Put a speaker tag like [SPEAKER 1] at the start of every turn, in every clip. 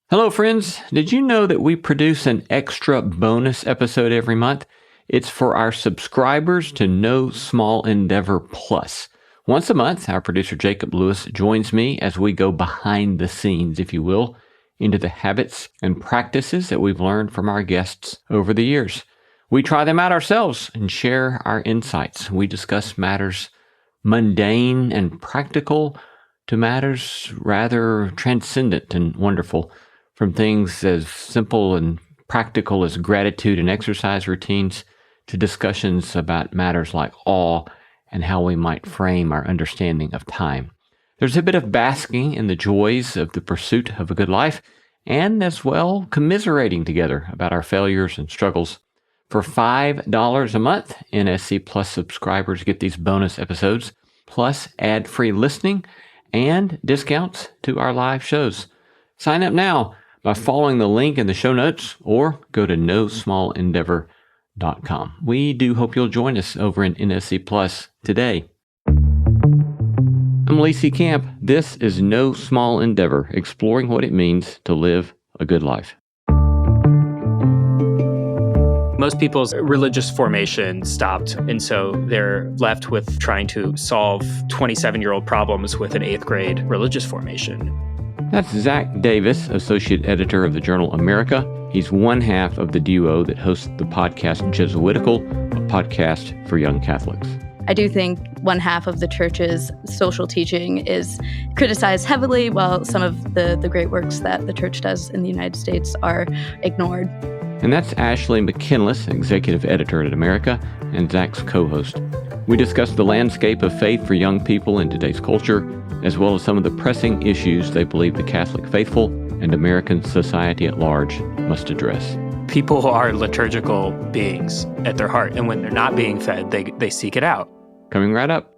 [SPEAKER 1] Hello, friends. Did you know that we produce an extra bonus episode every month? It's for our subscribers to No Small Endeavor Plus. Once a month, our producer Jacob Lewis joins me as we go behind the scenes, if you will, into the habits and practices that we've learned from our guests over the years. We try them out ourselves and share our insights. We discuss matters mundane and practical to matters rather transcendent and wonderful. From things as simple and practical as gratitude and exercise routines to discussions about matters like awe and how we might frame our understanding of time. There's a bit of basking in the joys of the pursuit of a good life and as well commiserating together about our failures and struggles. For $5 a month, NSC Plus subscribers get these bonus episodes, plus ad-free listening and discounts to our live shows. Sign up now by following the link in the show notes or go to nosmallendeavor.com. We do hope you'll join us over in NSC Plus today. I'm Lacey Camp. This is No Small Endeavor, exploring what it means to live a good life.
[SPEAKER 2] Most people's religious formation stopped, and so they're left with trying to solve 27-year-old problems with an 8th grade religious formation.
[SPEAKER 1] That's Zach Davis, Associate Editor of the journal America. He's one half of the duo that hosts the podcast Jesuitical, a podcast for young Catholics.
[SPEAKER 3] I do think one half of the church's social teaching is criticized heavily, while some of the great works that the church does in the United States are ignored.
[SPEAKER 1] And that's Ashley McKinless, Executive Editor at America, and Zach's co-host. We discuss the landscape of faith for young people in today's culture, as well as some of the pressing issues they believe the Catholic faithful and American society at large must address.
[SPEAKER 2] People are liturgical beings at their heart, and when they're not being fed, they seek it out.
[SPEAKER 1] Coming right up.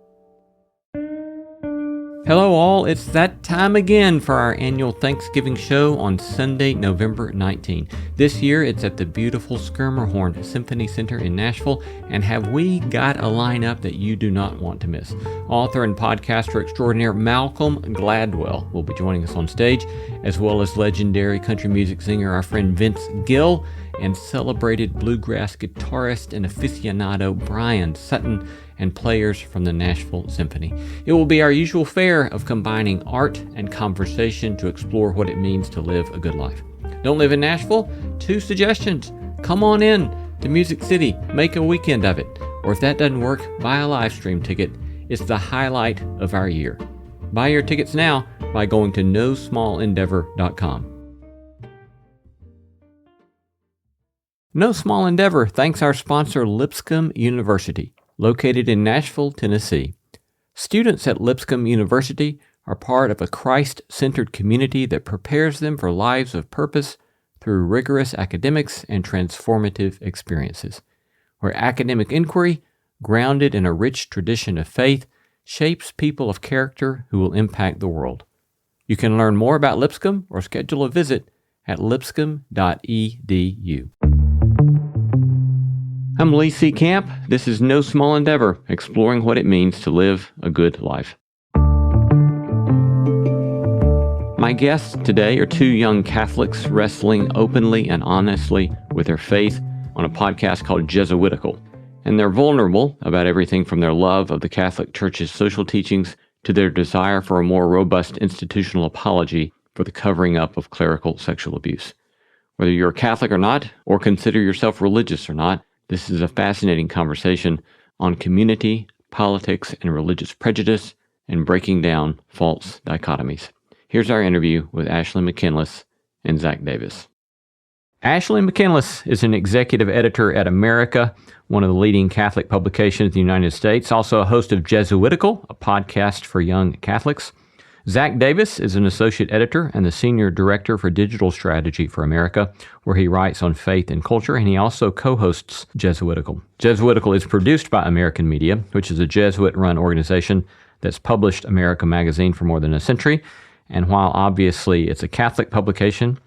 [SPEAKER 1] Hello all, it's that time again for our annual Thanksgiving show on Sunday, November 19. This year it's at the beautiful Schermerhorn Symphony Center in Nashville, and have we got a lineup that you do not want to miss. Author and podcaster extraordinaire Malcolm Gladwell will be joining us on stage, as well as legendary country music singer our friend Vince Gill, and celebrated bluegrass guitarist and aficionado Brian Sutton, and players from the Nashville Symphony. It will be our usual fare of combining art and conversation to explore what it means to live a good life. Don't live in Nashville? 2 suggestions. Come on in to Music City, make a weekend of it. Or if that doesn't work, buy a live stream ticket. It's the highlight of our year. Buy your tickets now by going to nosmallendeavor.com. No Small Endeavor thanks our sponsor Lipscomb University, located in Nashville, Tennessee. Students at Lipscomb University are part of a Christ-centered community that prepares them for lives of purpose through rigorous academics and transformative experiences, where academic inquiry, grounded in a rich tradition of faith, shapes people of character who will impact the world. You can learn more about Lipscomb or schedule a visit at lipscomb.edu. I'm Lee C. Camp. This is No Small Endeavor, exploring what it means to live a good life. My guests today are 2 young Catholics wrestling openly and honestly with their faith on a podcast called Jesuitical. And they're vulnerable about everything from their love of the Catholic Church's social teachings to their desire for a more robust institutional apology for the covering up of clerical sexual abuse. Whether you're a Catholic or not, or consider yourself religious or not, this is a fascinating conversation on community, politics, and religious prejudice, and breaking down false dichotomies. Here's our interview with Ashley McKinless and Zach Davis. Ashley McKinless is an executive editor at America, one of the leading Catholic publications in the United States, also a host of Jesuitical, a podcast for young Catholics. Zach Davis is an associate editor and the senior director for digital strategy for America, where he writes on faith and culture, and he also co-hosts Jesuitical. Jesuitical is produced by American Media, which is a Jesuit-run organization that's published America magazine for more than a century. And while obviously it's a Catholic publication,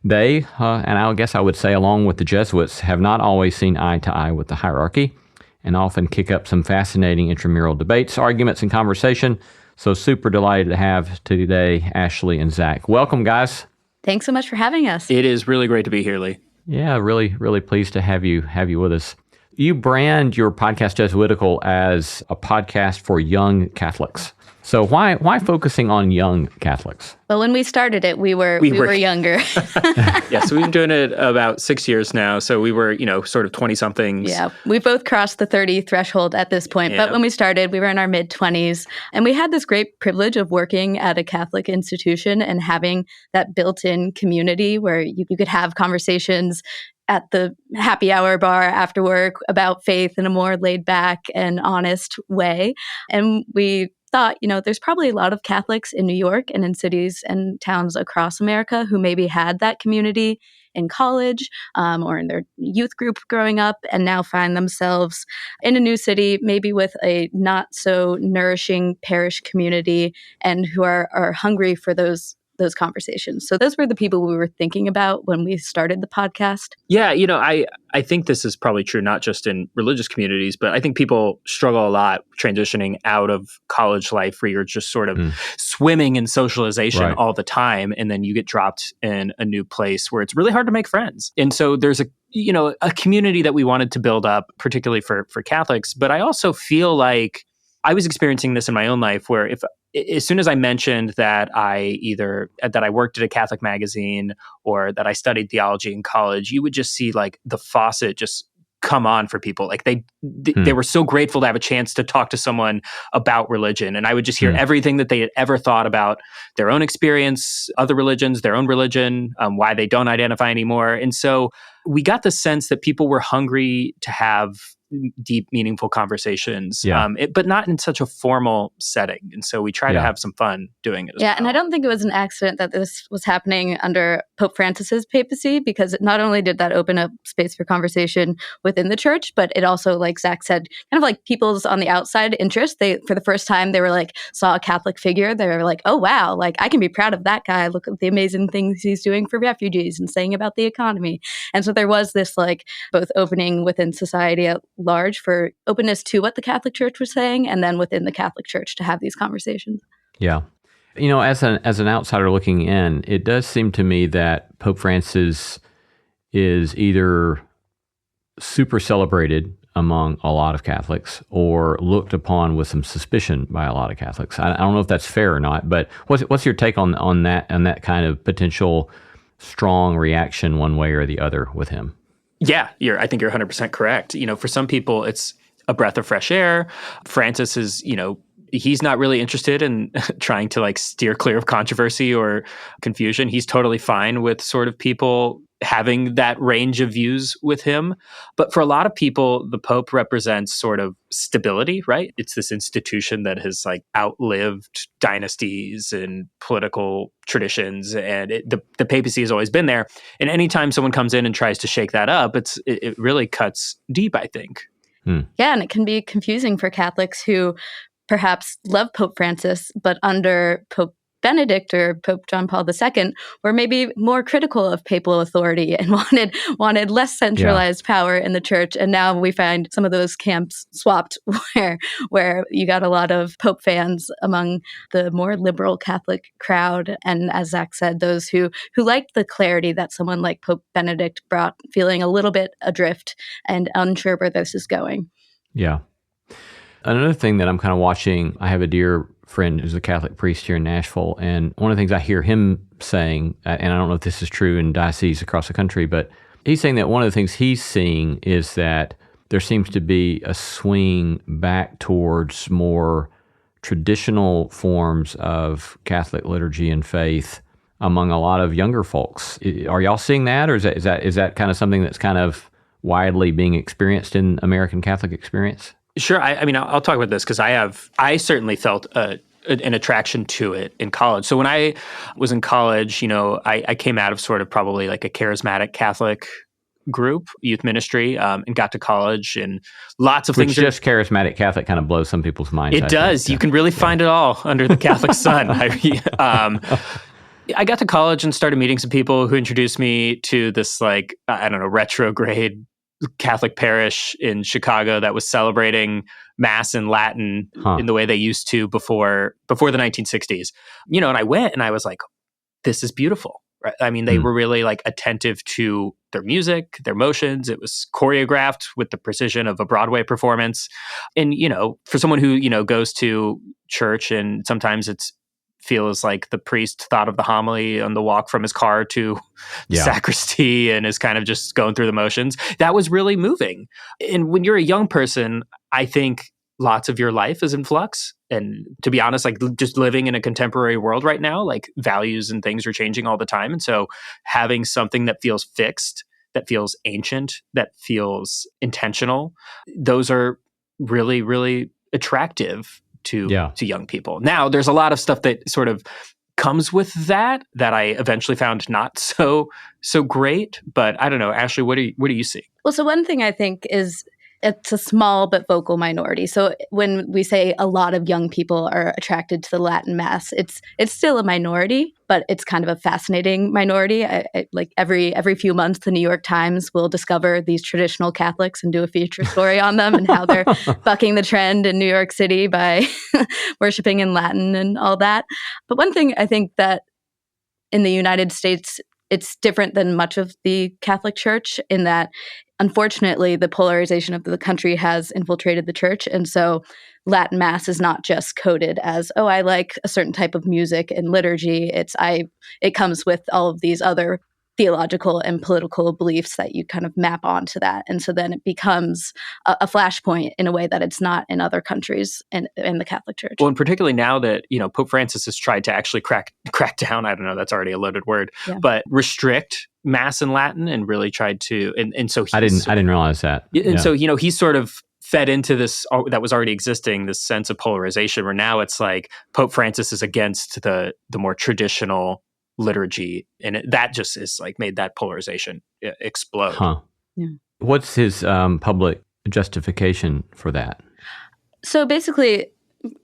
[SPEAKER 1] they, and I guess I would say along with the Jesuits, have not always seen eye to eye with the hierarchy and often kick up some fascinating intramural debates, arguments, and conversation. So super delighted to have today Ashley and Zach. Welcome, guys.
[SPEAKER 3] Thanks so much for having us.
[SPEAKER 2] It is really great to be here, Lee.
[SPEAKER 1] Yeah, really, really pleased to have you with us. You brand your podcast Jesuitical as a podcast for young Catholics. So why focusing on young Catholics?
[SPEAKER 3] Well, when we started it, we were younger.
[SPEAKER 2] Yeah, so we've been doing it about 6 years now. So we were, sort of 20-somethings.
[SPEAKER 3] Yeah, we both crossed the 30 threshold at this point.
[SPEAKER 2] Yeah.
[SPEAKER 3] But when we started, we were in our mid-20s. And we had this great privilege of working at a Catholic institution and having that built-in community where you could have conversations at the happy hour bar after work about faith in a more laid back and honest way. And we thought, there's probably a lot of Catholics in New York and in cities and towns across America who maybe had that community in college or in their youth group growing up and now find themselves in a new city, maybe with a not so nourishing parish community and who are hungry for those conversations. So those were the people we were thinking about when we started the podcast.
[SPEAKER 2] Yeah, I think this is probably true not just in religious communities, but I think people struggle a lot transitioning out of college life where you're just sort of swimming in socialization all the time, and then you get dropped in a new place where it's really hard to make friends. And so there's a community that we wanted to build up, particularly for Catholics. But I also feel like I was experiencing this in my own life where as soon as I mentioned that I worked at a Catholic magazine or that I studied theology in college, you would just see like the faucet just come on for people. Like they were so grateful to have a chance to talk to someone about religion. And I would just hear everything that they had ever thought about their own experience, other religions, their own religion, why they don't identify anymore. And so we got the sense that people were hungry to have deep, meaningful conversations, but not in such a formal setting. And so we try to have some fun doing it as well.
[SPEAKER 3] And I don't think it was an accident that this was happening under Pope Francis's papacy, because not only did that open up space for conversation within the church, but it also, like Zach said, kind of like people's on the outside interest. They, for the first time, they were like, saw a Catholic figure. They were like, oh, wow, like I can be proud of that guy. Look at the amazing things he's doing for refugees and saying about the economy. And so there was this like both opening within society at large for openness to what the Catholic Church was saying, and then within the Catholic Church to have these conversations.
[SPEAKER 1] Yeah. As an outsider looking in, it does seem to me that Pope Francis is either super celebrated among a lot of Catholics or looked upon with some suspicion by a lot of Catholics. I don't know if that's fair or not, but what's your take on that kind of potential strong reaction one way or the other with him?
[SPEAKER 2] Yeah, I think you're 100% correct. For some people, it's a breath of fresh air. Francis is, he's not really interested in trying to like steer clear of controversy or confusion. He's totally fine with sort of people having that range of views with him. But for a lot of people, the Pope represents sort of stability, right? It's this institution that has like outlived dynasties and political traditions, and the papacy has always been there. And anytime someone comes in and tries to shake that up, it really cuts deep, I think.
[SPEAKER 3] Yeah, and it can be confusing for Catholics who perhaps love Pope Francis, but under Pope Benedict or Pope John Paul II were maybe more critical of papal authority and wanted less centralized power in the church. And now we find some of those camps swapped where you got a lot of Pope fans among the more liberal Catholic crowd. And as Zach said, those who liked the clarity that someone like Pope Benedict brought, feeling a little bit adrift and unsure where this is going.
[SPEAKER 1] Yeah. Another thing that I'm kind of watching, I have a dear friend who's a Catholic priest here in Nashville, and one of the things I hear him saying, and I don't know if this is true in dioceses across the country, but he's saying that one of the things he's seeing is that there seems to be a swing back towards more traditional forms of Catholic liturgy and faith among a lot of younger folks. Are y'all seeing that, or is that kind of something that's kind of widely being experienced in American Catholic experience?
[SPEAKER 2] Sure. I mean, I'll talk about this because I certainly felt an attraction to it in college. So when I was in college, I came out of sort of probably like a charismatic Catholic group, youth ministry, and got to college, and lots of things.
[SPEAKER 1] Just charismatic Catholic kind of blows some people's minds.
[SPEAKER 2] It does. You can really find it all under the Catholic sun. I got to college and started meeting some people who introduced me to this, like, I don't know, retrograde Catholic parish in Chicago that was celebrating Mass in Latin in the way they used to before the 1960s. And I went and I was like, this is beautiful, right? I mean, they were really like attentive to their music, their motions. It was choreographed with the precision of a Broadway performance. And, for someone who, goes to church and sometimes it's feels like the priest thought of the homily on the walk from his car to the sacristy and is kind of just going through the motions. That was really moving. And when you're a young person, I think lots of your life is in flux. And to be honest, like just living in a contemporary world right now, like values and things are changing all the time. And so having something that feels fixed, that feels ancient, that feels intentional, those are really, really attractive to young people. Now, there's a lot of stuff that sort of comes with that I eventually found not so great. But I don't know, Ashley, what do you see?
[SPEAKER 3] Well, so one thing I think is it's a small but vocal minority. So when we say a lot of young people are attracted to the Latin Mass, it's still a minority, but it's kind of a fascinating minority. I like every few months, the New York Times will discover these traditional Catholics and do a feature story on them and how they're bucking the trend in New York City by worshiping in Latin and all that. But one thing I think that in the United States, it's different than much of the Catholic Church in that, unfortunately, the polarization of the country has infiltrated the church. And so Latin Mass is not just coded as, oh, I like a certain type of music and liturgy. It comes with all of these other theological and political beliefs that you kind of map onto that. And so then it becomes a flashpoint in a way that it's not in other countries in the Catholic Church.
[SPEAKER 2] Well, and particularly now that, Pope Francis has tried to actually crack down, I don't know, that's already a loaded word, but restrict Mass in Latin and really tried to, and so
[SPEAKER 1] I didn't realize that.
[SPEAKER 2] And so, he's sort of fed into this that was already existing, this sense of polarization, where now it's like Pope Francis is against the more traditional liturgy, and that just is like made that polarization explode.
[SPEAKER 1] What's his public justification for that?
[SPEAKER 3] So basically,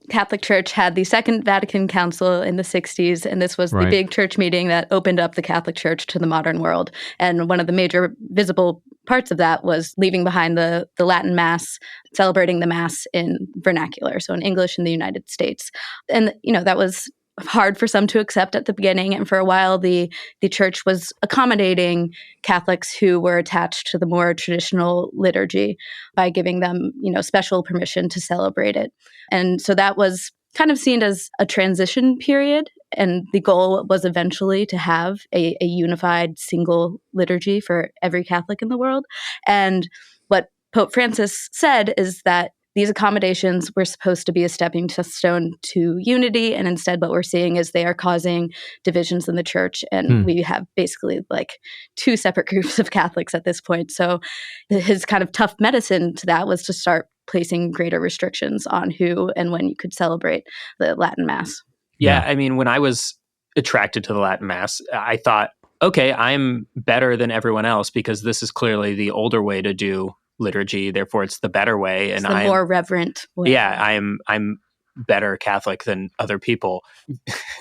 [SPEAKER 3] Catholic Church had the Second Vatican Council in the 60s, and this was the big church meeting that opened up the Catholic Church to the modern world. And one of the major visible parts of that was leaving behind the Latin Mass, celebrating the Mass in vernacular, so in English in the United States. And, that was hard for some to accept at the beginning. And for a while, the church was accommodating Catholics who were attached to the more traditional liturgy by giving them, special permission to celebrate it. And so that was kind of seen as a transition period. And the goal was eventually to have a unified single liturgy for every Catholic in the world. And what Pope Francis said is that these accommodations were supposed to be a stepping stone to unity, and instead what we're seeing is they are causing divisions in the church, and we have basically like two separate groups of Catholics at this point. So his kind of tough medicine to that was to start placing greater restrictions on who and when you could celebrate the Latin Mass.
[SPEAKER 2] Yeah, I mean, when I was attracted to the Latin Mass, I thought, okay, I'm better than everyone else because this is clearly the older way to do liturgy, therefore it's the better way, and
[SPEAKER 3] I'm more reverent way.
[SPEAKER 2] Yeah, I'm better Catholic than other people.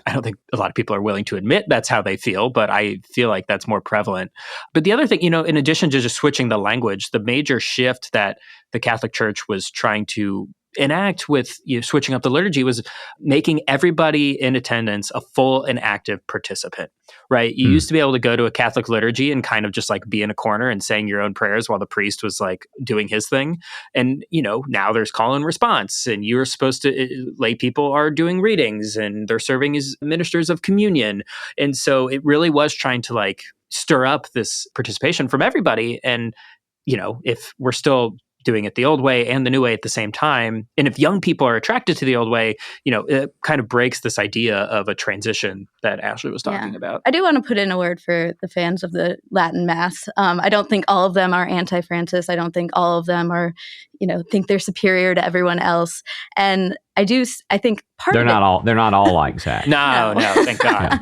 [SPEAKER 2] I don't think a lot of people are willing to admit that's how they feel, but I feel like that's more prevalent. But the other thing, in addition to just switching the language, the major shift that the Catholic Church was trying to enact with switching up the liturgy was making everybody in attendance a full and active participant, right? You used to be able to go to a Catholic liturgy and kind of just like be in a corner and saying your own prayers while the priest was like doing his thing. And, now there's call and response, and you're supposed to, lay people are doing readings and they're serving as ministers of communion. And so it really was trying to like stir up this participation from everybody. And, if we're still doing it the old way and the new way at the same time. And if young people are attracted to the old way, it kind of breaks this idea of a transition that Ashley was talking about.
[SPEAKER 3] I do want to put in a word for the fans of the Latin Mass. I don't think all of them are anti-Francis. I don't think all of them are, think they're superior to everyone else. And I think
[SPEAKER 1] they're not all like Zach.
[SPEAKER 2] No, thank God.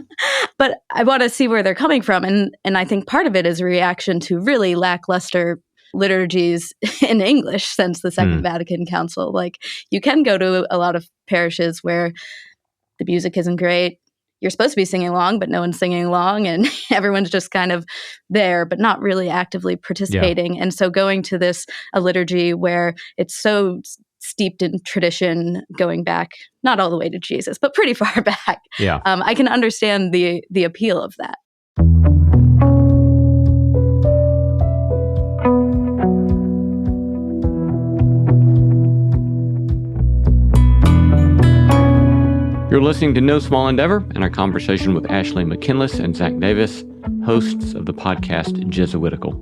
[SPEAKER 3] But I want to see where they're coming from. And I think part of it is a reaction to really lackluster liturgies in English since the Second Vatican Council. Like, you can go to a lot of parishes where the music isn't great. You're supposed to be singing along, but no one's singing along, and everyone's just kind of there, but not really actively participating. Yeah. And so going to a liturgy where it's so steeped in tradition, going back, not all the way to Jesus, but pretty far back.
[SPEAKER 1] Yeah.
[SPEAKER 3] I can understand the appeal of that.
[SPEAKER 1] listening to No Small Endeavor and our conversation with Ashley McKinless and Zach Davis, hosts of the podcast Jesuitical.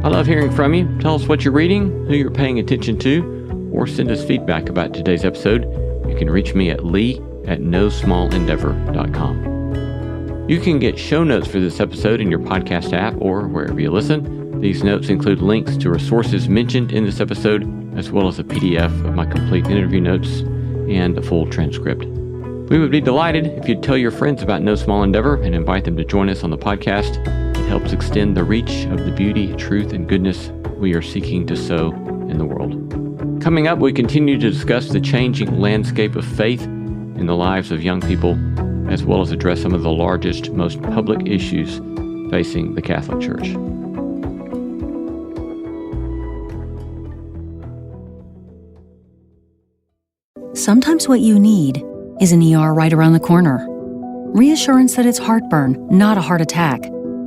[SPEAKER 1] I love hearing from you. Tell us what you're reading, who you're paying attention to, or send us feedback about today's episode. You can reach me at lee@nosmallendeavor.com. You can get show notes for this episode in your podcast app or wherever you listen. These notes include links to resources mentioned in this episode, as well as a PDF of my complete interview notes and a full transcript. We would be delighted if you'd tell your friends about No Small Endeavor and invite them to join us on the podcast. It helps extend the reach of the beauty, truth, and goodness we are seeking to sow in the world. Coming up, we continue to discuss the changing landscape of faith in the lives of young people, as well as address some of the largest, most public issues facing the Catholic Church.
[SPEAKER 4] Sometimes what you need is an ER right around the corner. Reassurance that it's heartburn, not a heart attack.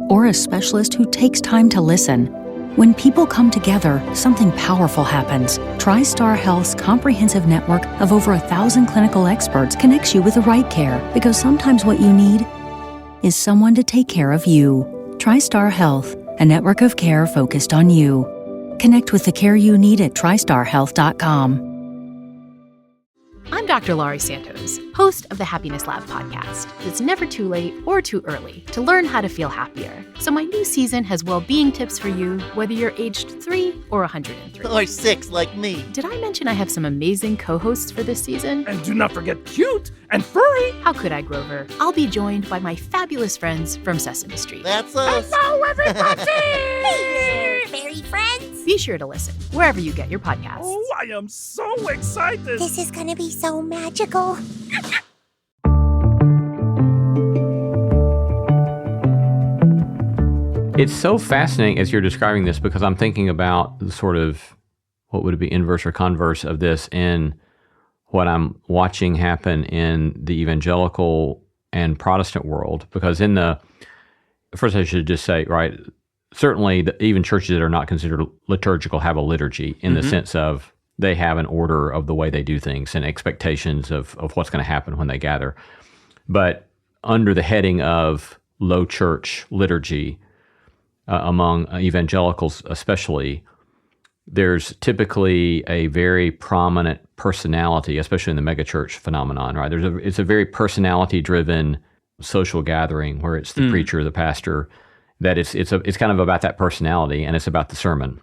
[SPEAKER 4] Or a specialist who takes time to listen. When people come together, something powerful happens. TriStar Health's comprehensive network of over 1,000 clinical experts connects you with the right care, because sometimes what you need is someone to take care of you. TriStar Health, a network of care focused on you. Connect with the care you need at tristarhealth.com.
[SPEAKER 5] I'm Dr. Laurie Santos, host of the Happiness Lab podcast. It's never too late or too early to learn how to feel happier. So my new season has well-being tips for you, whether you're aged 3 or 103.
[SPEAKER 6] Or 6 like me.
[SPEAKER 5] Did I mention I have some amazing co-hosts for this season?
[SPEAKER 7] And do not forget cute and furry.
[SPEAKER 5] How could I, Grover? I'll be joined by my fabulous friends from Sesame Street.
[SPEAKER 6] That's us.
[SPEAKER 7] Hello, everybody!
[SPEAKER 8] Hey, fairy friends!
[SPEAKER 5] Be sure to listen wherever you get your podcasts.
[SPEAKER 7] Oh, I am so excited!
[SPEAKER 8] This is gonna be so magical.
[SPEAKER 1] It's so fascinating as you're describing this, because I'm thinking about the sort of, what would it be, inverse or converse of this in what I'm watching happen in the evangelical and Protestant world. Because first I should just say, right, certainly even churches that are not considered liturgical have a liturgy in the sense of they have an order of the way they do things and expectations of what's going to happen when they gather. But under the heading of low church liturgy, among evangelicals especially, there's typically a very prominent personality, especially in the megachurch phenomenon, right? It's a very personality-driven social gathering where it's the preacher, the pastor, that it's kind of about that personality, and it's about the sermon.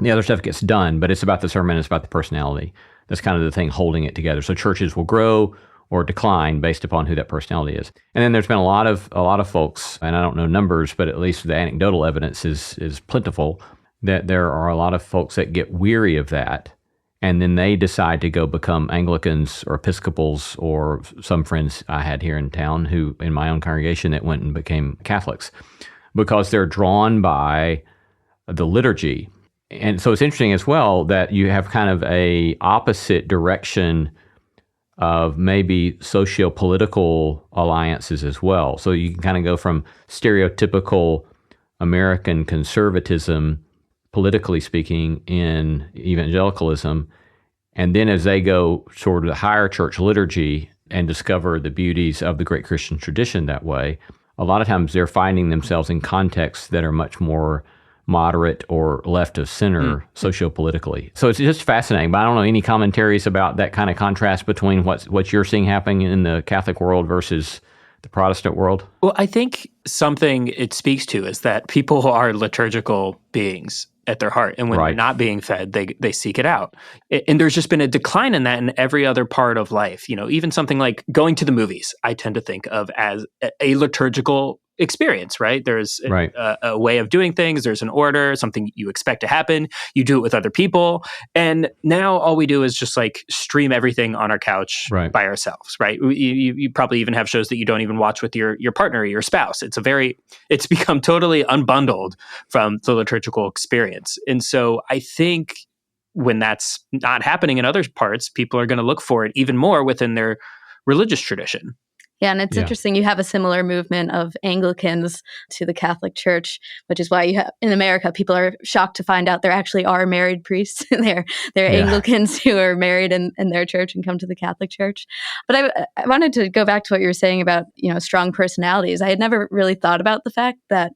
[SPEAKER 1] The other stuff gets done, but it's about the sermon, it's about the personality. That's kind of the thing holding it together. So churches will grow or decline based upon who that personality is. And then there's been a lot of folks, and I don't know numbers, but at least the anecdotal evidence is plentiful, that there are a lot of folks that get weary of that, and then they decide to go become Anglicans or Episcopals, or some friends I had here in town who, in my own congregation, that went and became Catholics, because they're drawn by the liturgy. And so it's interesting as well that you have kind of a opposite direction of maybe socio-political alliances as well. So you can kind of go from stereotypical American conservatism, politically speaking, in evangelicalism, and then as they go sort of the higher church liturgy and discover the beauties of the great Christian tradition that way, a lot of times they're finding themselves in contexts that are much more moderate or left of center socio-politically. So it's just fascinating. But I don't know, any commentaries about that kind of contrast between what you're seeing happening in the Catholic world versus the Protestant world?
[SPEAKER 2] Well, I think something it speaks to is that people are liturgical beings at their heart. And when they're not being fed, they seek it out. And there's just been a decline in that in every other part of life. You know, even something like going to the movies, I tend to think of as a liturgical experience, right? There's a way of doing things. There's an order, something you expect to happen. You do it with other people. And now all we do is just like stream everything on our couch by ourselves, right? You probably even have shows that you don't even watch with your partner or your spouse. It's become totally unbundled from the liturgical experience. And so I think when that's not happening in other parts, people are going to look for it even more within their religious tradition.
[SPEAKER 3] Yeah, and it's interesting. You have a similar movement of Anglicans to the Catholic Church, which is why you have in America people are shocked to find out there actually are married priests. they're Anglicans who are married in their church and come to the Catholic Church. But I wanted to go back to what you were saying about strong personalities. I had never really thought about the fact that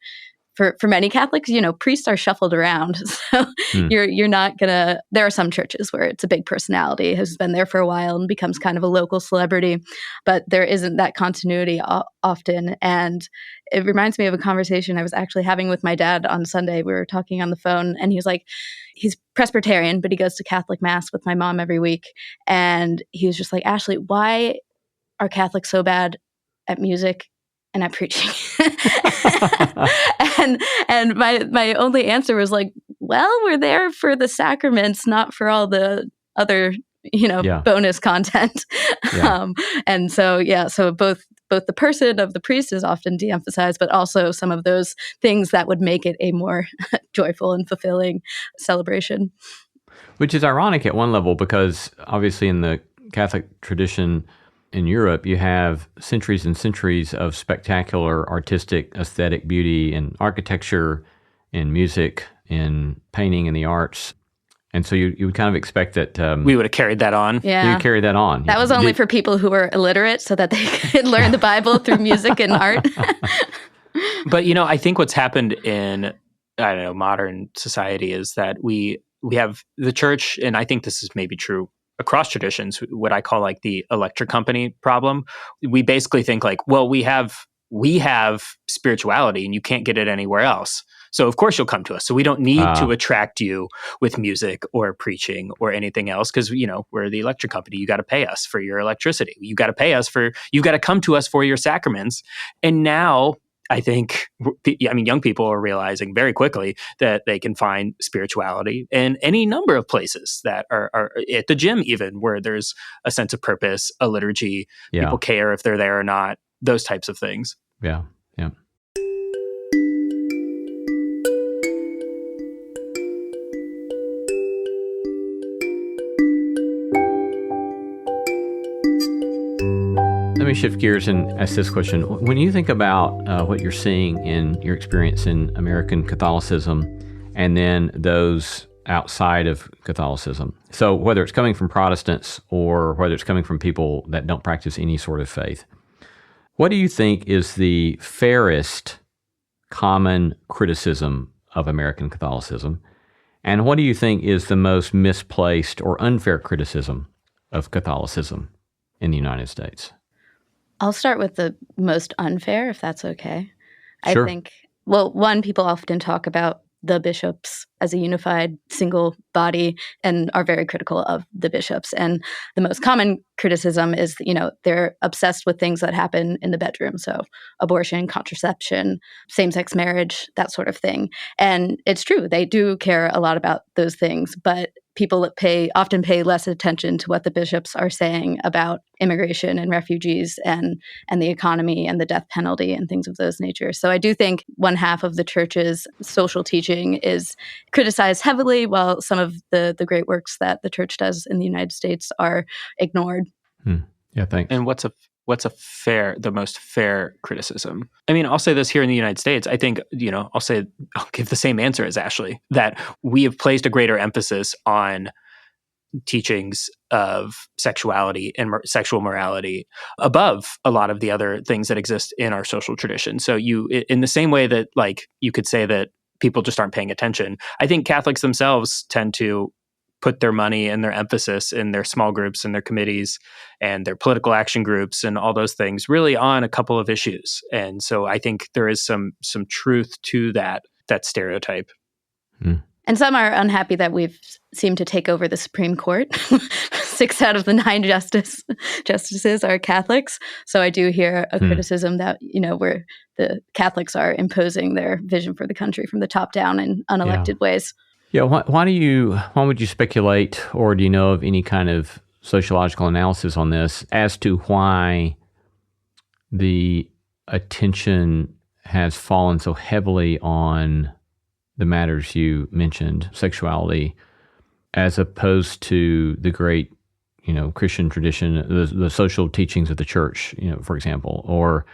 [SPEAKER 3] for many Catholics, priests are shuffled around. So you're not gonna. There are some churches where it's a big personality who's been there for a while and becomes kind of a local celebrity, but there isn't that continuity often. And it reminds me of a conversation I was actually having with my dad on Sunday. We were talking on the phone, and he was like, he's Presbyterian, but he goes to Catholic Mass with my mom every week, and he was just like, Ashley, why are Catholics so bad at music and at preaching? and my only answer was like, well, we're there for the sacraments, not for all the other bonus content. And so both the person of the priest is often de-emphasized, but also some of those things that would make it a more joyful and fulfilling celebration.
[SPEAKER 1] Which is ironic at one level, because obviously in the Catholic tradition in Europe, you have centuries and centuries of spectacular artistic, aesthetic beauty in architecture, in music, in painting, in the arts. And so you would kind of expect that...
[SPEAKER 2] we would have carried that on.
[SPEAKER 3] Yeah.
[SPEAKER 1] You would carry that on.
[SPEAKER 3] That was only for people who were illiterate so that they could learn the Bible through music and art.
[SPEAKER 2] But, I think what's happened in, modern society is that we have the church, and I think this is maybe true across traditions, what I call like the electric company problem. We basically think like, well, we have spirituality and you can't get it anywhere else. So of course you'll come to us. So we don't need to attract you with music or preaching or anything else because, we're the electric company. You got to pay us for your electricity. You got to come to us for your sacraments. And now I think, young people are realizing very quickly that they can find spirituality in any number of places that are at the gym, even where there's a sense of purpose, a liturgy, people care if they're there or not, those types of things.
[SPEAKER 1] Yeah. Let me shift gears and ask this question. When you think about what you're seeing in your experience in American Catholicism and then those outside of Catholicism, so whether it's coming from Protestants or whether it's coming from people that don't practice any sort of faith, what do you think is the fairest common criticism of American Catholicism? And what do you think is the most misplaced or unfair criticism of Catholicism in the United States?
[SPEAKER 3] I'll start with the most unfair, if that's okay.
[SPEAKER 1] Sure.
[SPEAKER 3] I think, one, people often talk about the bishops as a unified single body and are very critical of the bishops. And the most common criticism is, they're obsessed with things that happen in the bedroom. So abortion, contraception, same-sex marriage, that sort of thing. And it's true, they do care a lot about those things, but people often pay less attention to what the bishops are saying about immigration and refugees and the economy and the death penalty and things of those nature. So I do think one half of the church's social teaching is criticized heavily, while some of the great works that the church does in the United States are ignored.
[SPEAKER 1] Yeah, thanks.
[SPEAKER 2] And what's the most fair criticism? I'll say this here in the United States. I think, I'll give the same answer as Ashley, that we have placed a greater emphasis on teachings of sexuality and sexual morality above a lot of the other things that exist in our social tradition. So in the same way that you could say that people just aren't paying attention, I think Catholics themselves tend to put their money and their emphasis in their small groups and their committees and their political action groups and all those things really on a couple of issues. And so I think there is some truth to that stereotype.
[SPEAKER 3] And some are unhappy that we've seemed to take over the Supreme Court. 6 out of the 9 justices are Catholics. So I do hear a criticism that, where the Catholics are imposing their vision for the country from the top down in unelected ways.
[SPEAKER 1] Yeah, why would you speculate, or do you know of any kind of sociological analysis on this as to why the attention has fallen so heavily on the matters you mentioned, sexuality, as opposed to the great, Christian tradition, the social teachings of the church, for example. Or,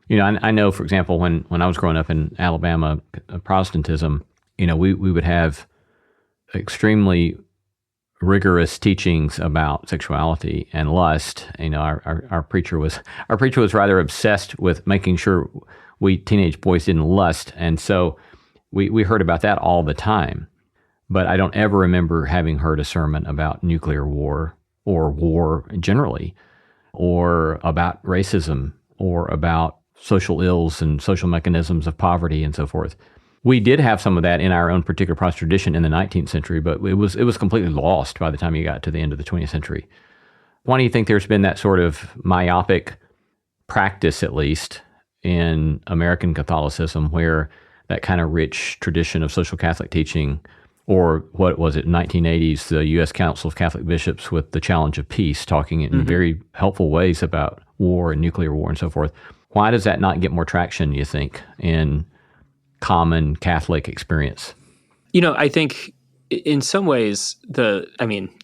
[SPEAKER 1] I know, for example, when I was growing up in Alabama, Protestantism, we would have extremely rigorous teachings about sexuality and lust. Our preacher was rather obsessed with making sure we teenage boys didn't lust, and so we heard about that all the time. But I don't ever remember having heard a sermon about nuclear war or war generally, or about racism, or about social ills and social mechanisms of poverty and so forth. We did have some of that in our own particular Protestant tradition in the 19th century, but it was completely lost by the time you got to the end of the 20th century. Why do you think there's been that sort of myopic practice, at least in American Catholicism, where that kind of rich tradition of social Catholic teaching, or what was it, 1980s, the U.S. Council of Catholic Bishops with the challenge of peace, talking in very helpful ways about war and nuclear war and so forth. Why does that not get more traction, you think, in common Catholic experience?
[SPEAKER 2] I think in some ways the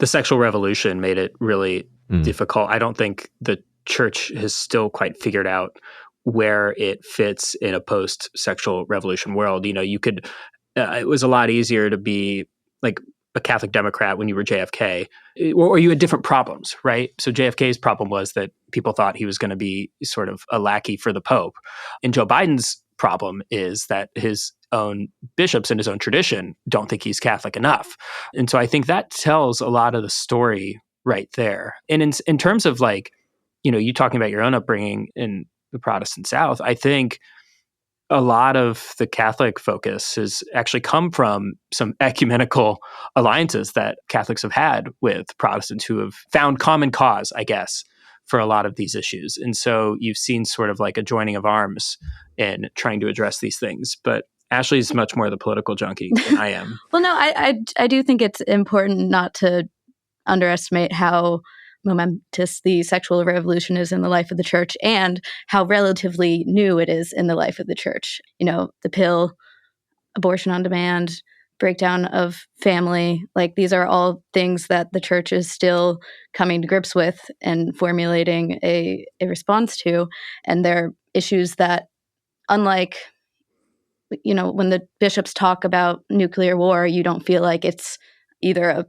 [SPEAKER 2] sexual revolution made it really difficult. I don't think the church has still quite figured out where it fits in a post-sexual revolution world. You could, it was a lot easier to be like a Catholic Democrat when you were JFK, or you had different problems, right? So JFK's problem was that people thought he was going to be sort of a lackey for the Pope. And Joe Biden's problem is that his own bishops and his own tradition don't think he's Catholic enough. And so I think that tells a lot of the story right there. And in terms of you talking about your own upbringing in the Protestant South, I think a lot of the Catholic focus has actually come from some ecumenical alliances that Catholics have had with Protestants who have found common cause, I guess, for a lot of these issues. And so you've seen sort of like a joining of arms in trying to address these things. But Ashley's much more the political junkie than I am.
[SPEAKER 3] Well, no, I do think it's important not to underestimate how momentous the sexual revolution is in the life of the church and how relatively new it is in the life of the church. The pill, abortion on demand, breakdown of family, these are all things that the church is still coming to grips with and formulating a response to. And they're issues that, unlike, when the bishops talk about nuclear war, you don't feel like it's either a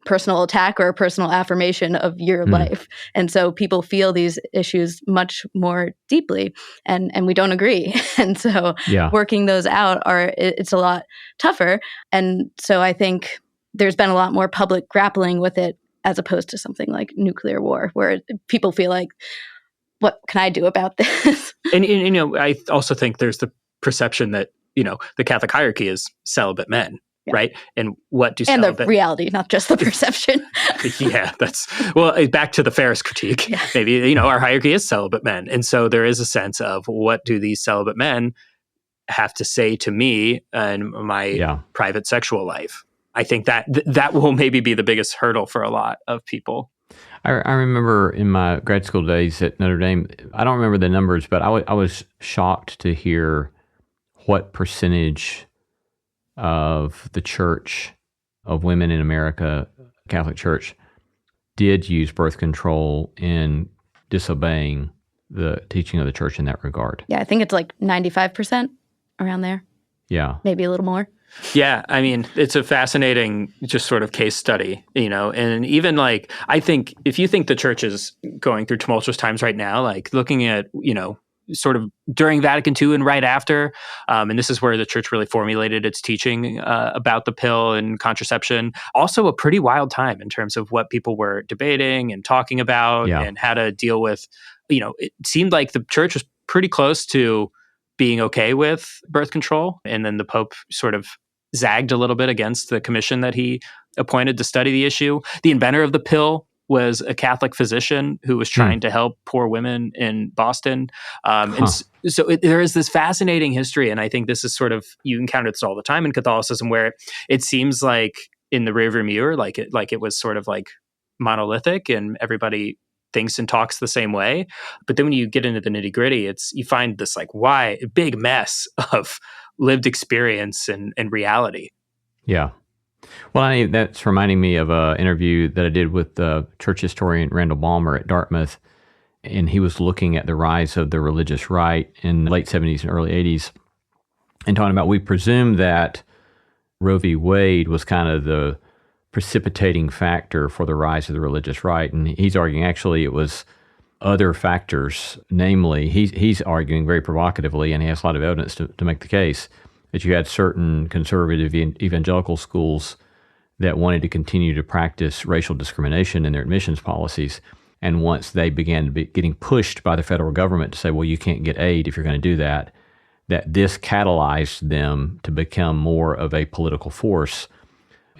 [SPEAKER 3] personal attack or a personal affirmation of your life. And so people feel these issues much more deeply, and we don't agree. And so working those out it's a lot tougher. And so I think there's been a lot more public grappling with it as opposed to something like nuclear war, where people feel like, what can I do about this?
[SPEAKER 2] And I also think there's the perception that, the Catholic hierarchy is celibate men. Yeah. Right. And what do celibate...
[SPEAKER 3] And the reality, not just the perception.
[SPEAKER 2] Yeah, back to the Ferris critique. Yeah. Maybe, our hierarchy is celibate men. And so there is a sense of, what do these celibate men have to say to me and my private sexual life? I think that will maybe be the biggest hurdle for a lot of people.
[SPEAKER 1] I remember in my grad school days at Notre Dame, I don't remember the numbers, but I was shocked to hear what percentage of the church, of women in America, Catholic Church, did use birth control in disobeying the teaching of the church in that regard.
[SPEAKER 3] Yeah, I think it's like 95%, around there.
[SPEAKER 1] Yeah.
[SPEAKER 3] Maybe a little more.
[SPEAKER 2] Yeah, it's a fascinating just sort of case study, and even I think if you think the church is going through tumultuous times right now, looking at, sort of during Vatican II and right after. And this is where the church really formulated its teaching about the pill and contraception. Also a pretty wild time in terms of what people were debating and talking about and how to deal with, it seemed like the church was pretty close to being okay with birth control. And then the Pope sort of zagged a little bit against the commission that he appointed to study the issue. The inventor of the pill was a Catholic physician who was trying to help poor women in Boston. And so there is this fascinating history. And I think this is sort of, you encounter this all the time in Catholicism, where it seems like in the rearview mirror, like it was sort of monolithic and everybody thinks and talks the same way. But then when you get into the nitty gritty, you find this big mess of lived experience and reality.
[SPEAKER 1] Yeah. Well, that's reminding me of an interview that I did with church historian Randall Balmer at Dartmouth, and he was looking at the rise of the religious right in the late 70s and early 80s, and talking about, we presume that Roe v. Wade was kind of the precipitating factor for the rise of the religious right, and he's arguing actually it was other factors, namely, he's arguing very provocatively, and he has a lot of evidence to make the case, that you had certain conservative evangelical schools that wanted to continue to practice racial discrimination in their admissions policies. And once they began to be getting pushed by the federal government to say, well, you can't get aid if you're going to do that, that this catalyzed them to become more of a political force,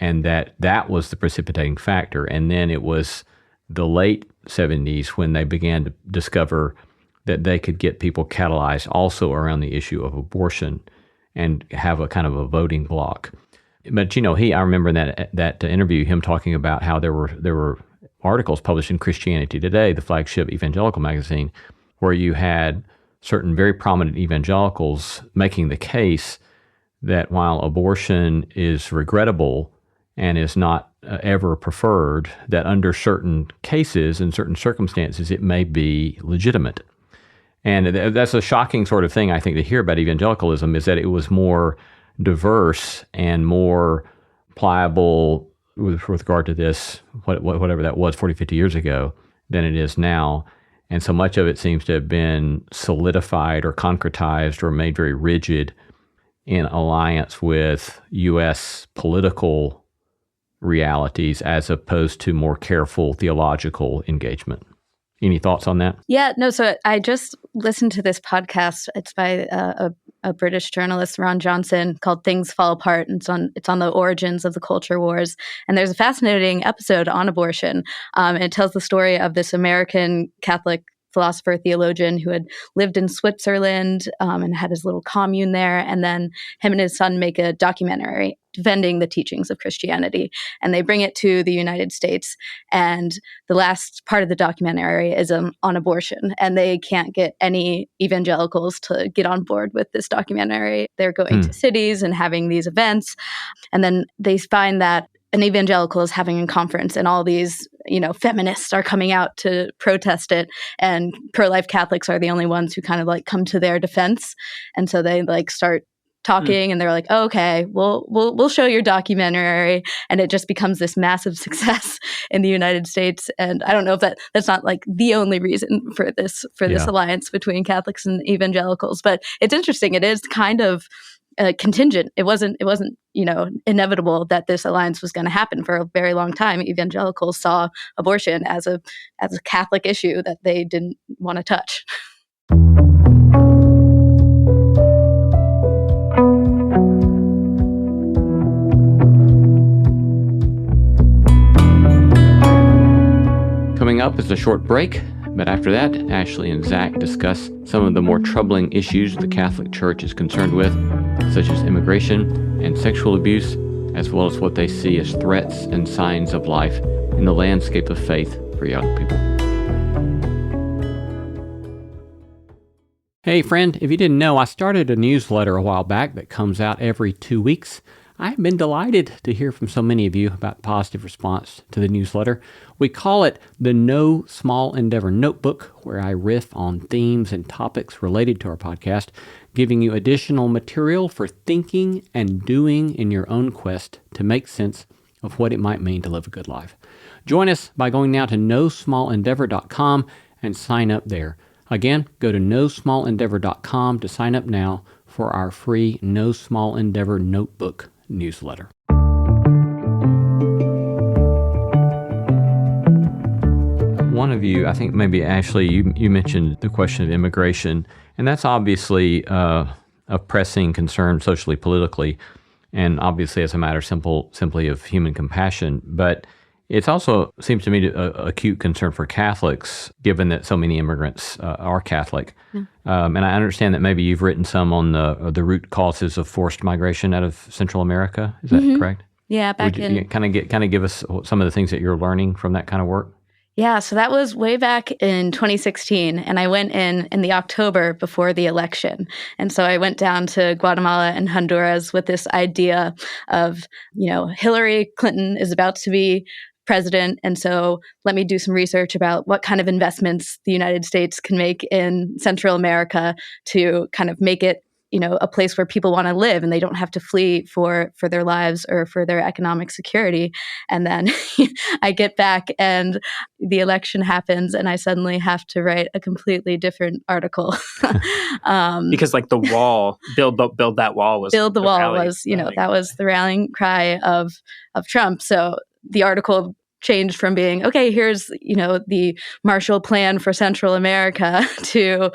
[SPEAKER 1] and that was the precipitating factor. And then it was the late 70s when they began to discover that they could get people catalyzed also around the issue of abortion and have a kind of a voting bloc. But, I remember that interview, him talking about how there were articles published in Christianity Today, the flagship evangelical magazine, where you had certain very prominent evangelicals making the case that while abortion is regrettable and is not ever preferred, that under certain cases and certain circumstances, it may be legitimate. And that's a shocking sort of thing, I think, to hear about evangelicalism, is that it was more diverse and more pliable with regard to this, whatever that was 40, 50 years ago, than it is now. And so much of it seems to have been solidified or concretized or made very rigid in alliance with U.S. political realities as opposed to more careful theological engagement. Any thoughts on that?
[SPEAKER 3] Yeah, no, so I just listened to this podcast. It's by a British journalist, Ron Johnson, called Things Fall Apart. And it's on the origins of the culture wars. And there's a fascinating episode on abortion. And it tells the story of this American Catholic philosopher, theologian who had lived in Switzerland and had his little commune there. And then him and his son make a documentary defending the teachings of Christianity. And they bring it to the United States. And the last part of the documentary is on abortion. And they can't get any evangelicals to get on board with this documentary. They're going to cities and having these events. And then they find that an evangelical is having a conference and all these, feminists are coming out to protest it, and pro-life Catholics are the only ones who kind of like come to their defense. And so they like start talking and they're like, oh, okay, we'll show your documentary. And it just becomes this massive success in the United States. And I don't know if that's not like the only reason for this alliance between Catholics and evangelicals, but it's interesting. It is kind of contingent. It wasn't, inevitable that this alliance was going to happen for a very long time. Evangelicals saw abortion as a Catholic issue that they didn't want to touch.
[SPEAKER 1] Coming up is a short break, but after that, Ashley and Zach discuss some of the more troubling issues the Catholic Church is concerned with, such as immigration and sexual abuse, as well as what they see as threats and signs of life in the landscape of faith for young people. Hey friend, if you didn't know, I started a newsletter a while back that comes out every 2 weeks. I've been delighted to hear from so many of you about positive response to the newsletter. We call it the No Small Endeavor Notebook, where I riff on themes and topics related to our podcast, giving you additional material for thinking and doing in your own quest to make sense of what it might mean to live a good life. Join us by going now to nosmallendeavor.com and sign up there. Again, go to nosmallendeavor.com to sign up now for our free No Small Endeavor Notebook newsletter. One of you, I think maybe Ashley, you mentioned the question of immigration, and that's obviously a pressing concern socially, politically, and obviously as a matter simply of human compassion. But it's also, seems to me, an acute concern for Catholics, given that so many immigrants are Catholic. And I understand that maybe you've written some on the root causes of forced migration out of Central America. Is that correct?
[SPEAKER 3] Yeah,
[SPEAKER 1] Would you kind of give us some of the things that you're learning from that kind of work?
[SPEAKER 3] Yeah, so that was way back in 2016, and I went in the October before the election. And so I went down to Guatemala and Honduras with this idea of, Hillary Clinton is about to be president, and so let me do some research about what kind of investments the United States can make in Central America to kind of make it a place where people want to live and they don't have to flee for their lives or for their economic security. And then I get back and the election happens and I suddenly have to write a completely different article.
[SPEAKER 2] Because like the wall, build that wall was
[SPEAKER 3] build the wall was, that was the rallying cry of Trump. So the article changed from being, okay, here's, the Marshall Plan for Central America to,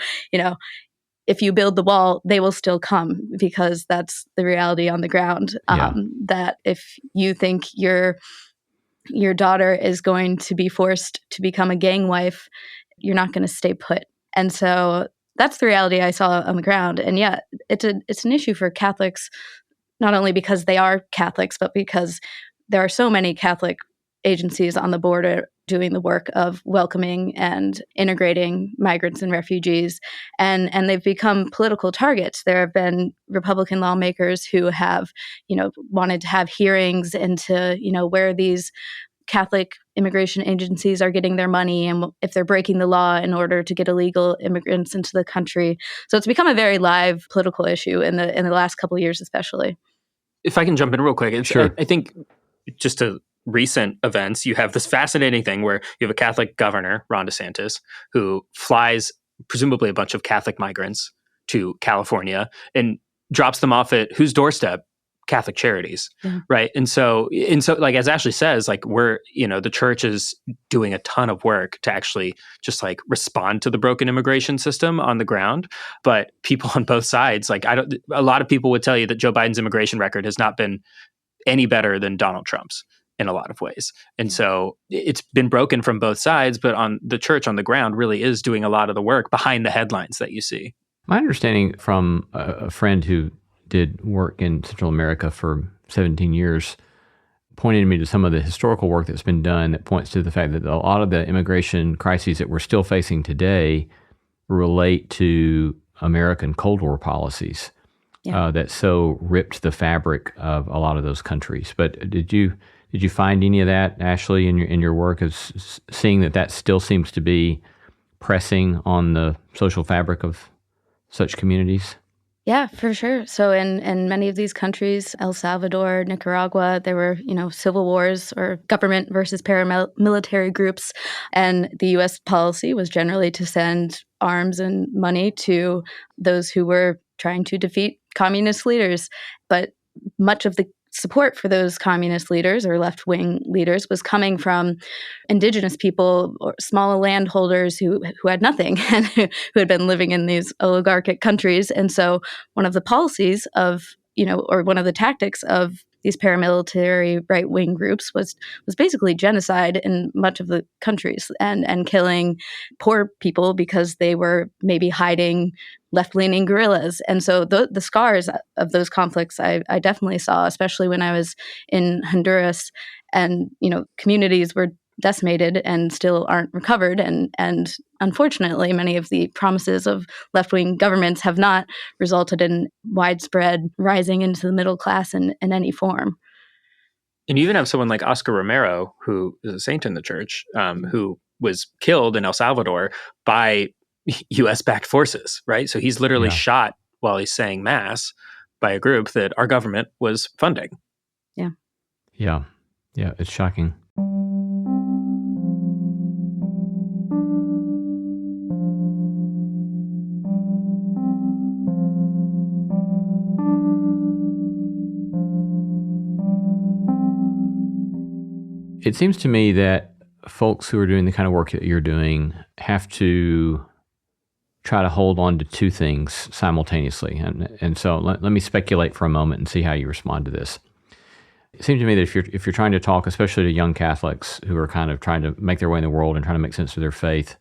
[SPEAKER 3] if you build the wall, they will still come, because that's the reality on the ground. That if you think your daughter is going to be forced to become a gang wife, you're not going to stay put. And so that's the reality I saw on the ground. And yeah, it's an issue for Catholics, not only because they are Catholics, but because there are so many Catholic agencies on the border doing the work of welcoming and integrating migrants and refugees, and they've become political targets. There have been Republican lawmakers who have, wanted to have hearings into, where these Catholic immigration agencies are getting their money and if they're breaking the law in order to get illegal immigrants into the country. So it's become a very live political issue in the last couple of years, especially.
[SPEAKER 2] If I can jump in real quick,
[SPEAKER 1] Sure.
[SPEAKER 2] I think just to recent events, you have this fascinating thing where you have a Catholic governor, Ron DeSantis, who flies presumably a bunch of Catholic migrants to California and drops them off at whose doorstep? Catholic Charities, right? And so, like as Ashley says, like the church is doing a ton of work to actually just like respond to the broken immigration system on the ground. But people on both sides, like a lot of people would tell you that Joe Biden's immigration record has not been any better than Donald Trump's in a lot of ways. And so it's been broken from both sides, but on the church on the ground really is doing a lot of the work behind the headlines that you see.
[SPEAKER 1] My understanding from a friend who did work in Central America for 17 years pointed me to some of the historical work that's been done that points to the fact that a lot of the immigration crises that we're still facing today relate to American Cold War policies that so ripped the fabric of a lot of those countries. But did you find any of that, Ashley, in your work, as seeing that still seems to be pressing on the social fabric of such communities?
[SPEAKER 3] Yeah, for sure. So in many of these countries, El Salvador, Nicaragua, there were, civil wars or government versus paramilitary groups. And the U.S. policy was generally to send arms and money to those who were trying to defeat communist leaders. But much of the support for those communist leaders or left-wing leaders was coming from indigenous people or small landholders who had nothing and who had been living in these oligarchic countries. And so one of the policies of, or one of the tactics of these paramilitary right-wing groups was basically genocide in much of the countries and killing poor people because they were maybe hiding left-leaning guerrillas. And so the scars of those conflicts I definitely saw, especially when I was in Honduras, and communities were decimated and still aren't recovered. And unfortunately, many of the promises of left-wing governments have not resulted in widespread rising into the middle class in any form.
[SPEAKER 2] And you even have someone like Oscar Romero, who is a saint in the church, who was killed in El Salvador by U.S.-backed forces, right? So he's literally shot while he's saying mass by a group that our government was funding.
[SPEAKER 1] Yeah, it's shocking. It seems to me that folks who are doing the kind of work that you're doing have to try to hold on to two things simultaneously. And so let me speculate for a moment and see how you respond to this. It seems to me that if you're trying to talk, especially to young Catholics who are kind of trying to make their way in the world and trying to make sense of their faith,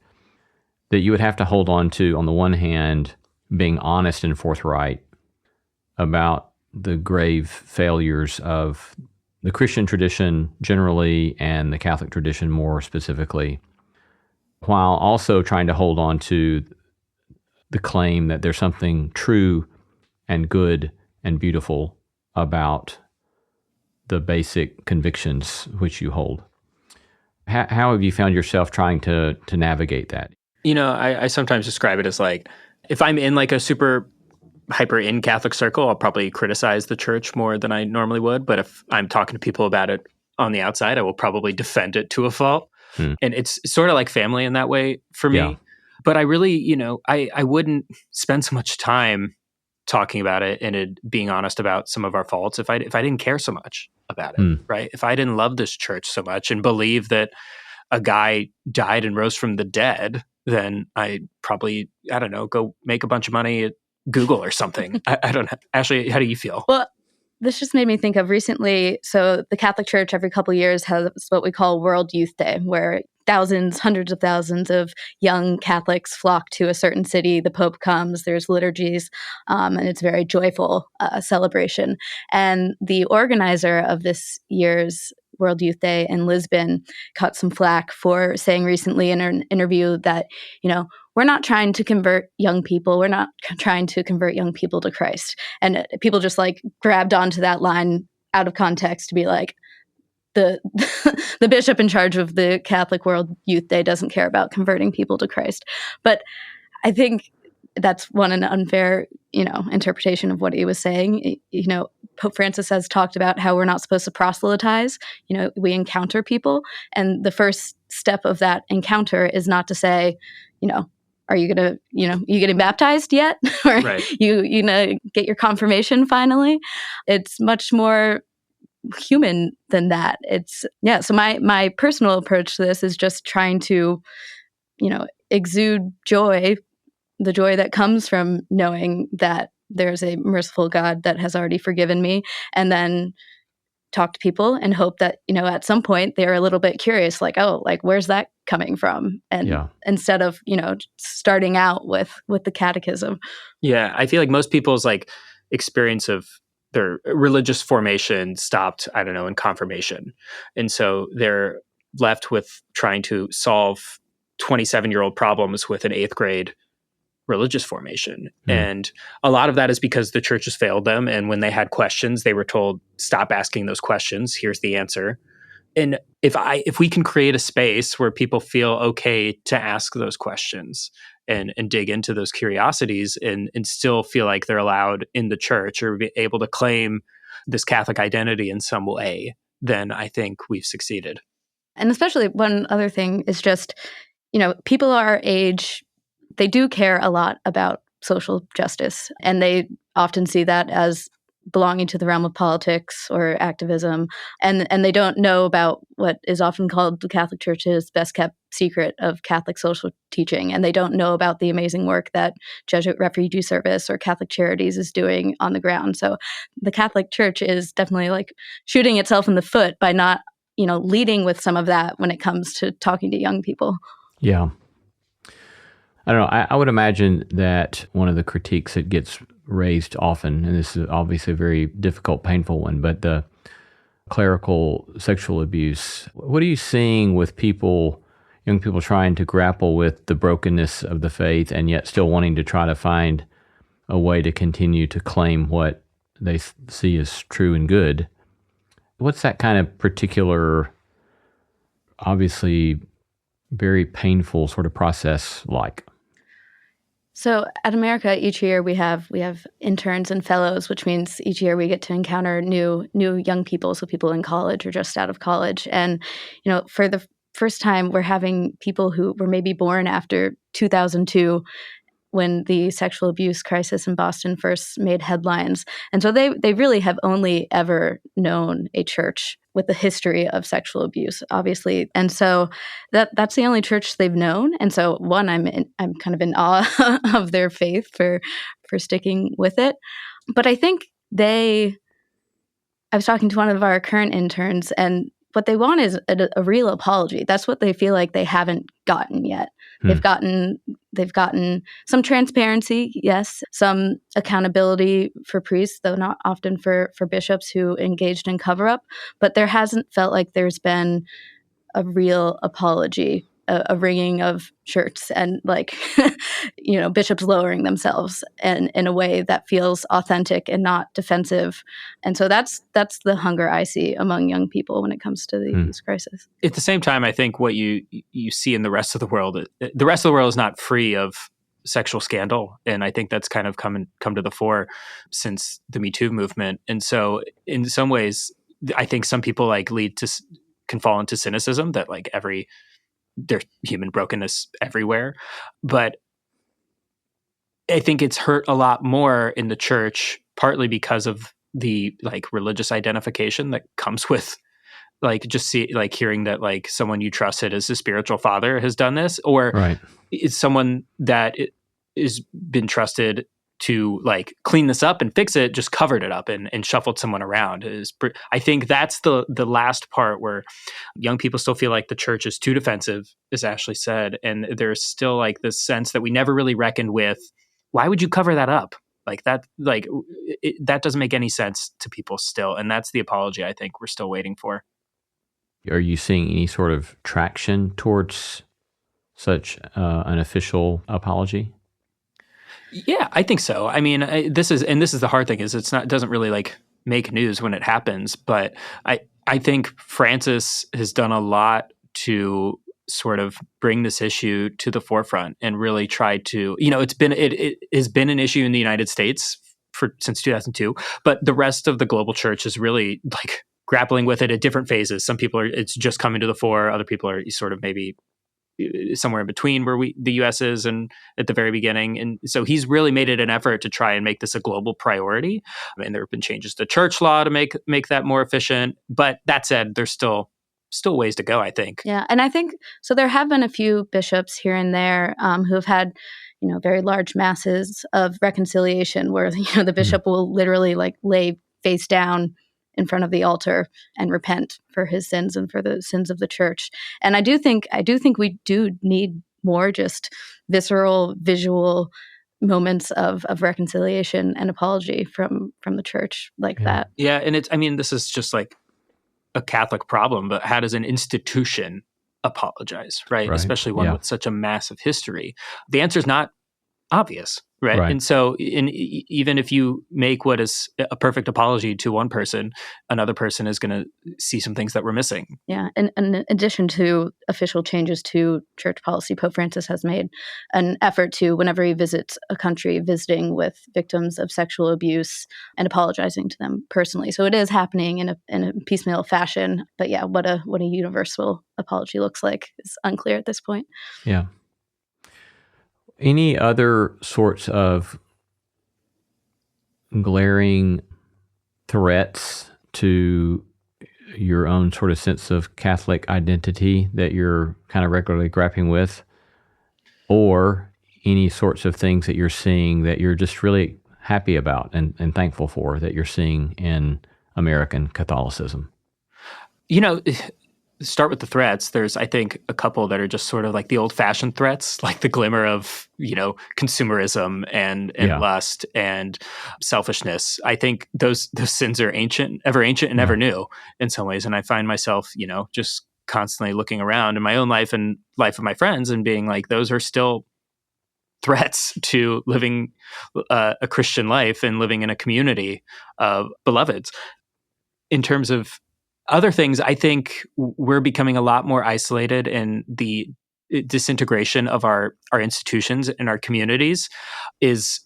[SPEAKER 1] that you would have to hold on to, on the one hand, being honest and forthright about the grave failures of the Christian tradition generally and the Catholic tradition more specifically, while also trying to hold on to the claim that there's something true and good and beautiful about the basic convictions which you hold. How have you found yourself trying to navigate that?
[SPEAKER 2] I sometimes describe it as like, if I'm in like a super hyper in Catholic circle, I'll probably criticize the church more than I normally would. But if I'm talking to people about it on the outside, I will probably defend it to a fault. And it's sort of like family in that way for me.
[SPEAKER 1] Yeah.
[SPEAKER 2] But I really, I wouldn't spend so much time talking about it and being honest about some of our faults if I didn't care so much about it, right? If I didn't love this church so much and believe that a guy died and rose from the dead, then I probably, I don't know, go make a bunch of money at Google or something. I don't know. Ashley, how do you feel?
[SPEAKER 3] Well, this just made me think of recently. So the Catholic Church every couple of years has what we call World Youth Day, where thousands, hundreds of thousands of young Catholics flock to a certain city. The Pope comes, there's liturgies, and it's a very joyful celebration. And the organizer of this year's World Youth Day in Lisbon caught some flack for saying recently in an interview that, we're not trying to convert young people. We're not trying to convert young people to Christ. And people just like grabbed onto that line out of context to be like, the bishop in charge of the Catholic World Youth Day doesn't care about converting people to Christ. But I think that's an unfair, interpretation of what he was saying. Pope Francis has talked about how we're not supposed to proselytize. We encounter people. And the first step of that encounter is not to say, are you going to, you getting baptized yet? Or
[SPEAKER 2] Right.
[SPEAKER 3] you get your confirmation finally? It's much more human than that. So my personal approach to this is just trying to, exude joy, the joy that comes from knowing that there's a merciful God that has already forgiven me, and then talk to people and hope that, at some point they're a little bit curious, like, oh, like, where's that coming from? And instead of, starting out with the catechism.
[SPEAKER 2] Yeah. I feel like most people's like experience of their religious formation stopped, I don't know, in confirmation. And so they're left with trying to solve 27-year-old problems with an 8th grade religious formation. And a lot of that is because the church has failed them. And when they had questions, they were told, stop asking those questions. Here's the answer. And if we can create a space where people feel okay to ask those questions and dig into those curiosities and still feel like they're allowed in the church or be able to claim this Catholic identity in some way, then I think we've succeeded.
[SPEAKER 3] And especially one other thing is just, people our age, they do care a lot about social justice, and they often see that as belonging to the realm of politics or activism, and they don't know about what is often called the Catholic Church's best kept secret of Catholic social teaching, and they don't know about the amazing work that Jesuit Refugee Service or Catholic Charities is doing on the ground. So the Catholic Church is definitely like shooting itself in the foot by not, leading with some of that when it comes to talking to young people.
[SPEAKER 1] Yeah. I don't know. I would imagine that one of the critiques that gets raised often, and this is obviously a very difficult, painful one, but the clerical sexual abuse. What are you seeing with young people trying to grapple with the brokenness of the faith and yet still wanting to try to find a way to continue to claim what they see as true and good? What's that kind of particular, obviously very painful sort of process like?
[SPEAKER 3] So at America, each year we have interns and fellows, which means each year we get to encounter new young people, so people in college or just out of college. And, for the first time, we're having people who were maybe born after 2002, when the sexual abuse crisis in Boston first made headlines. And so they really have only ever known a church with a history of sexual abuse, obviously. And so that's the only church they've known. And so I'm kind of in awe of their faith for sticking with it. But I think I was talking to one of our current interns, and what they want is a real apology. That's what they feel like they haven't gotten yet. They've gotten some transparency, yes, some accountability for priests, though not often for bishops who engaged in cover-up. But there hasn't felt like there's been a real apology a wringing of shirts and like, bishops lowering themselves and in a way that feels authentic and not defensive. And so that's the hunger I see among young people when it comes to the youth crisis.
[SPEAKER 2] At the same time, I think what you see in the rest of the world is not free of sexual scandal. And I think that's kind of come to the fore since the Me Too movement. And so in some ways, I think some people can fall into cynicism that like there's human brokenness everywhere. But I think it's hurt a lot more in the church, partly because of the like religious identification that comes with hearing that like someone you trusted as a spiritual father has done this, or it's someone that is been trusted to like clean this up and fix it, just covered it up and shuffled someone around. I think that's the last part where young people still feel like the church is too defensive, as Ashley said. And there's still like this sense that we never really reckoned with. Why would you cover that up? Like that, that doesn't make any sense to people still. And that's the apology I think we're still waiting for.
[SPEAKER 1] Are you seeing any sort of traction towards such an official apology?
[SPEAKER 2] Yeah, I think so. I mean, this is the hard thing is it doesn't really like make news when it happens, but I think Francis has done a lot to sort of bring this issue to the forefront and really try to, it has been an issue in the United States since 2002, but the rest of the global church is really like grappling with it at different phases. Some people it's just coming to the fore. Other people are sort of maybe somewhere in between where the U.S. is and at the very beginning. And so he's really made it an effort to try and make this a global priority. And there have been changes to church law to make that more efficient. But that said, there's still ways to go, I think.
[SPEAKER 3] Yeah. And I think, so there have been a few bishops here and there who have had, very large masses of reconciliation where, the bishop will literally like lay face down in front of the altar and repent for his sins and for the sins of the church. And I do think we do need more just visceral, visual moments of reconciliation and apology from the church like that.
[SPEAKER 2] Yeah, and this is just like a Catholic problem, but how does an institution apologize, right? Especially one with such a massive history? The answer is not obvious. Right. And so even if you make what is a perfect apology to one person, another person is going to see some things that we're missing.
[SPEAKER 3] Yeah. And in addition to official changes to church policy, Pope Francis has made an effort to, whenever he visits a country, visiting with victims of sexual abuse and apologizing to them personally. So it is happening in a piecemeal fashion. But yeah, what a universal apology looks like is unclear at this point.
[SPEAKER 1] Yeah. Any other sorts of glaring threats to your own sort of sense of Catholic identity that you're kind of regularly grappling with? Or any sorts of things that you're seeing that you're just really happy about and thankful for that you're seeing in American Catholicism?
[SPEAKER 2] Start with the threats. There's, I think, a couple that are just sort of like the old-fashioned threats, like the glimmer of, consumerism and lust and selfishness. I think those sins are ancient and ever new in some ways. And I find myself, just constantly looking around in my own life and life of my friends and being like, those are still threats to living a Christian life and living in a community of beloveds. In terms of other things, I think we're becoming a lot more isolated, and the disintegration of our institutions and our communities is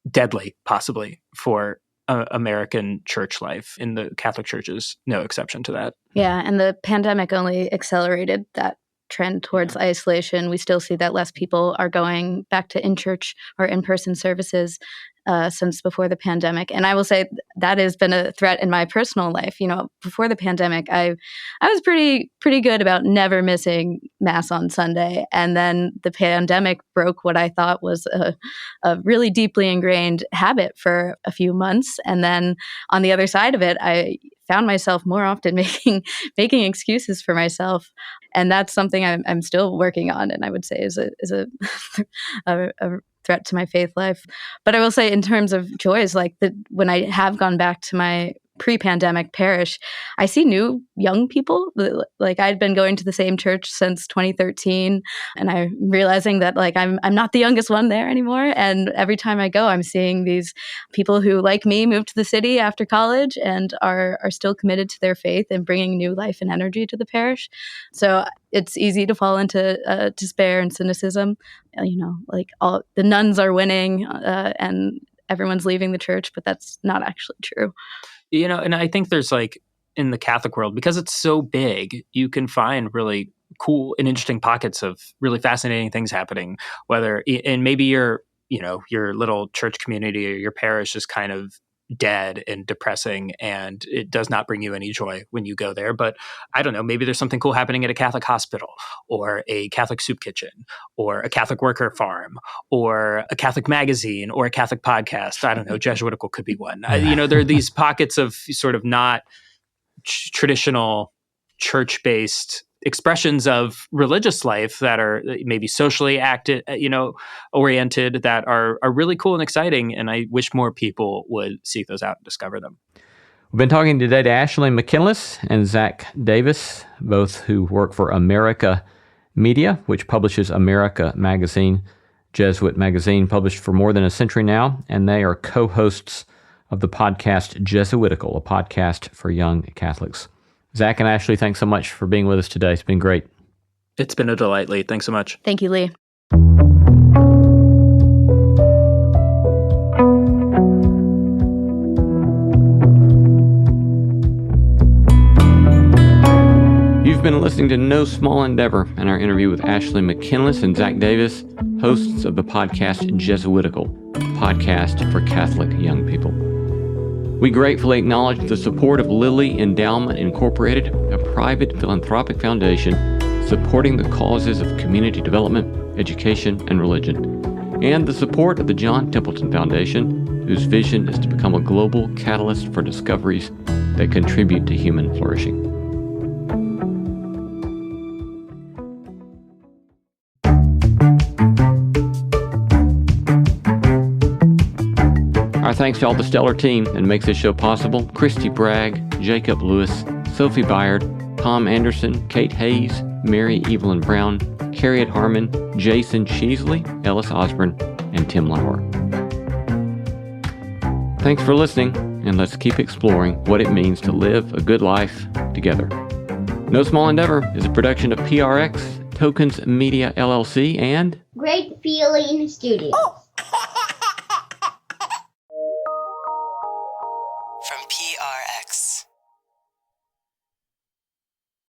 [SPEAKER 2] deadly, possibly, for American church life. And the Catholic Church is no exception to that.
[SPEAKER 3] Yeah, and the pandemic only accelerated that trend towards isolation. We still see that less people are going back to in-church or in-person services since before the pandemic. And I will say that has been a threat in my personal life. Before the pandemic, I was pretty good about never missing Mass on Sunday. And then the pandemic broke what I thought was a really deeply ingrained habit for a few months. And then on the other side of it, I found myself more often making excuses for myself. And that's something I'm still working on, and I would say is a threat to my faith life. But I will say, in terms of joys, like when I have gone back to my pre-pandemic parish, I see new young people. Like I'd been going to the same church since 2013, and I'm realizing that like I'm not the youngest one there anymore. And every time I go, I'm seeing these people who, like me, moved to the city after college and are still committed to their faith and bringing new life and energy to the parish. So it's easy to fall into despair and cynicism. Like all the nuns are winning and everyone's leaving the church, but that's not actually true.
[SPEAKER 2] And I think there's like in the Catholic world, because it's so big, you can find really cool and interesting pockets of really fascinating things happening, and maybe your little church community or your parish is kind of dead and depressing and it does not bring you any joy when you go there. But I don't know, maybe there's something cool happening at a Catholic hospital or a Catholic soup kitchen or a Catholic worker farm or a Catholic magazine or a Catholic podcast. I don't know, Jesuitical could be one. There are these pockets of sort of not traditional church-based expressions of religious life that are maybe socially oriented, that are really cool and exciting. And I wish more people would seek those out and discover them.
[SPEAKER 1] We've been talking today to Ashley McKinless and Zach Davis, both who work for America Media, which publishes America Magazine, Jesuit magazine published for more than a century now, and they are co-hosts of the podcast Jesuitical, a podcast for young Catholics. Zach and Ashley, thanks so much for being with us today. It's been great.
[SPEAKER 2] It's been a delight, Lee. Thanks so much.
[SPEAKER 3] Thank you, Lee.
[SPEAKER 1] You've been listening to No Small Endeavor and our interview with Ashley McKinless and Zach Davis, hosts of the podcast Jesuitical, a podcast for Catholic young people. We gratefully acknowledge the support of Lilly Endowment Incorporated, a private philanthropic foundation supporting the causes of community development, education, and religion, and the support of the John Templeton Foundation, whose vision is to become a global catalyst for discoveries that contribute to human flourishing. Our thanks to all the stellar team that makes this show possible: Christy Bragg, Jacob Lewis, Sophie Byard, Tom Anderson, Kate Hayes, Mary Evelyn Brown, Carriot Harmon, Jason Cheesley, Ellis Osborne, and Tim Lauer. Thanks for listening, and let's keep exploring what it means to live a good life together. No Small Endeavor is a production of PRX, Tokens Media LLC, and
[SPEAKER 8] Great Feeling Studios.